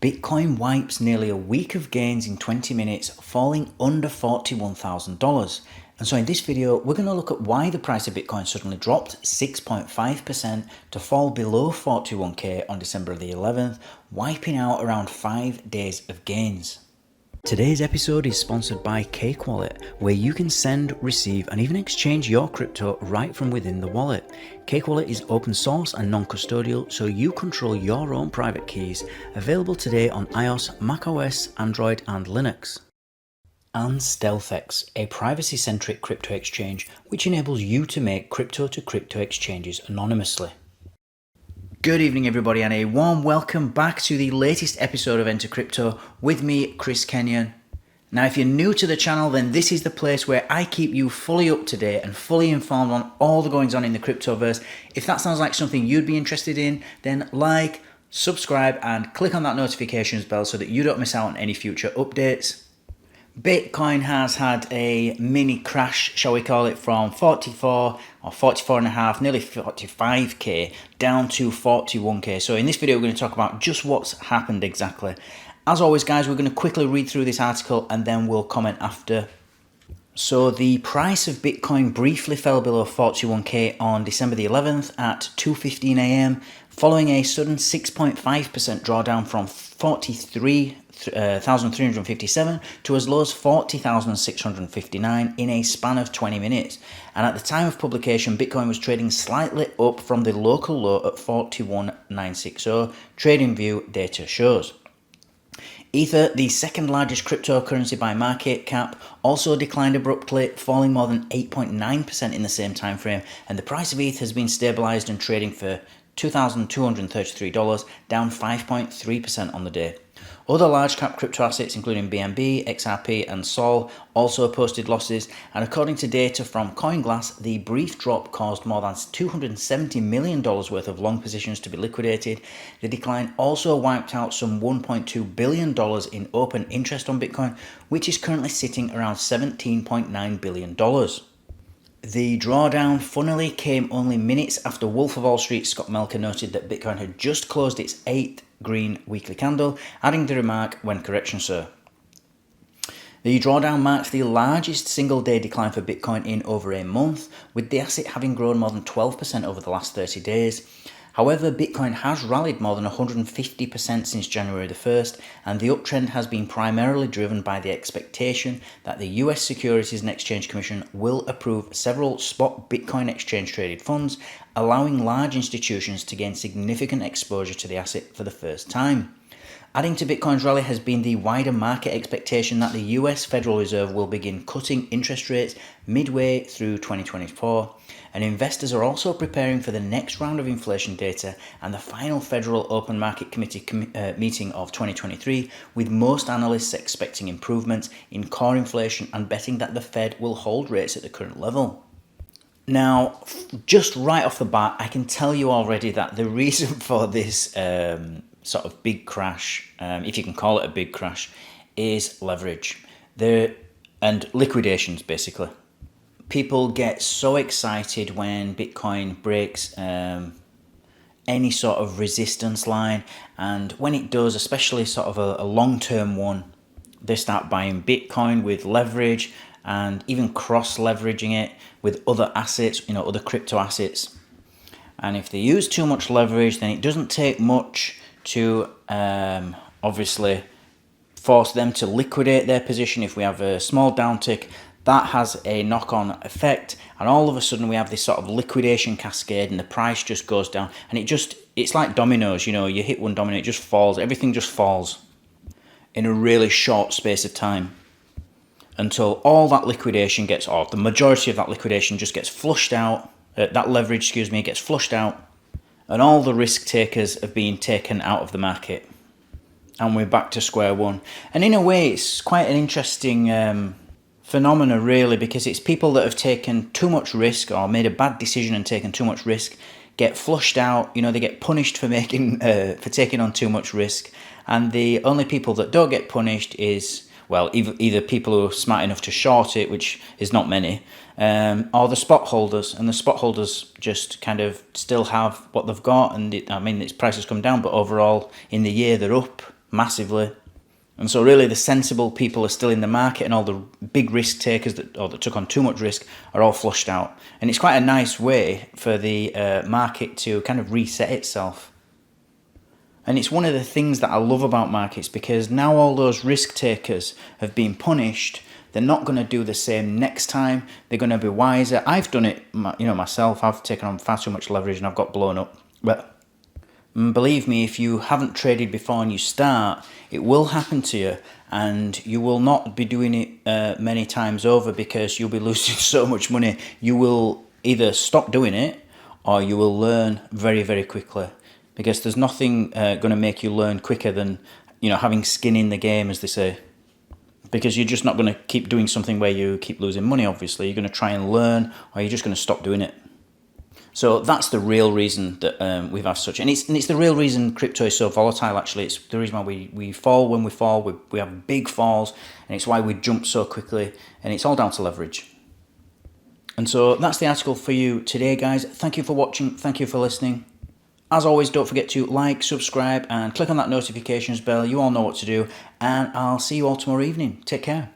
Bitcoin wipes nearly a week of gains in 20 minutes, falling under $41,000. And so in this video, we're going to look at why the price of Bitcoin suddenly dropped 6.5% to fall below 41k on December the 11th, wiping out around 5 days of gains. Today's episode is sponsored by Cake Wallet, where you can send, receive, and even exchange your crypto right from within the wallet. Cake Wallet is open source and non-custodial, so you control your own private keys, available today on iOS, macOS, Android, and Linux. And StealthEX, a privacy-centric crypto exchange which enables you to make crypto-to-crypto exchanges anonymously. Good evening everybody, and a warm welcome back to the latest episode of Enter Crypto with me, Chris Kenyon. Now if you're new to the channel, then this is the place where I keep you fully up to date and fully informed on all the goings on in the cryptoverse. If that sounds like something you'd be interested in, then like, subscribe and click on that notifications bell so that you don't miss out on any future updates. Bitcoin has had a mini crash, shall we call it, from 44 or 44 and a half, nearly 45k down to 41k. So in this video, we're going to talk about just what's happened exactly. As always, guys, we're going to quickly read through this article and then we'll comment after. So the price of Bitcoin briefly fell below 41k on December the 11th at 2:15 a.m. following a sudden 6.5% drawdown from 43,357 to as low as 40,659 in a span of 20 minutes. And at the time of publication, Bitcoin was trading slightly up from the local low at 41,960, TradingView data shows. Ether, the second largest cryptocurrency by market cap, also declined abruptly, falling more than 8.9% in the same time frame, and the price of ETH has been stabilized and trading for $2,233, down 5.3% on the day. Other large cap crypto assets including BNB, XRP and Sol also posted losses, and according to data from CoinGlass, the brief drop caused more than $270 million worth of long positions to be liquidated. The decline also wiped out some $1.2 billion in open interest on Bitcoin, which is currently sitting around $17.9 billion. The drawdown funnily came only minutes after Wolf of Wall Street Scott Melker noted that Bitcoin had just closed its 8th green weekly candle, adding the remark, "When correction, sir." The drawdown marks the largest single-day decline for Bitcoin in over a month, with the asset having grown more than 12% over the last 30 days. However, Bitcoin has rallied more than 150% since January the 1st, and the uptrend has been primarily driven by the expectation that the US Securities and Exchange Commission will approve several spot Bitcoin exchange-traded funds, allowing large institutions to gain significant exposure to the asset for the first time. Adding to Bitcoin's rally has been the wider market expectation that the US Federal Reserve will begin cutting interest rates midway through 2024, and investors are also preparing for the next round of inflation data and the final Federal Open Market Committee meeting of 2023, with most analysts expecting improvements in core inflation and betting that the Fed will hold rates at the current level. Now, just right off the bat, I can tell you already that the reason for this sort of big crash, if you can call it a big crash, is leverage and liquidations, basically. People get so excited when Bitcoin breaks any sort of resistance line, and when it does, especially sort of a long-term one, they start buying Bitcoin with leverage and even cross-leveraging it with other assets, other crypto assets. And if they use too much leverage, then it doesn't take much to obviously force them to liquidate their position. If we have a small downtick, that has a knock-on effect, and all of a sudden we have this sort of liquidation cascade and the price just goes down, and it's like dominoes, you hit one domino, it just falls, everything just falls in a really short space of time until all that liquidation or the majority of that liquidation just gets flushed out, that leverage, gets flushed out, and all the risk takers have been taken out of the market, and we're back to square one. And in a way, it's quite an interesting phenomena, really, because it's people that have taken too much risk or made a bad decision and taken too much risk get flushed out. They get punished for taking on too much risk, and the only people that don't get punished is, well, either people who are smart enough to short it, which is not many, or the spot holders, and the spot holders just kind of still have what they've got, and its price has come down, but overall in the year they're up massively. And so really the sensible people are still in the market, and all the big risk takers that took on too much risk are all flushed out. And it's quite a nice way for the market to kind of reset itself. And it's one of the things that I love about markets, because now all those risk takers have been punished. They're not going to do the same next time. They're going to be wiser. I've done it, myself. I've taken on far too much leverage and I've got blown up. But believe me, if you haven't traded before and you start, it will happen to you, and you will not be doing it many times over, because you'll be losing so much money. You will either stop doing it or you will learn very, very quickly, because there's nothing going to make you learn quicker than having skin in the game, as they say. Because you're just not going to keep doing something where you keep losing money, obviously. You're going to try and learn, or you're just going to stop doing it. So that's the real reason that we've had such, and it's the real reason crypto is so volatile. Actually, it's the reason why we fall when we fall. We have big falls, and it's why we jump so quickly. And it's all down to leverage. And so that's the article for you today, guys. Thank you for watching. Thank you for listening. As always, don't forget to like, subscribe, and click on that notifications bell. You all know what to do, and I'll see you all tomorrow evening. Take care.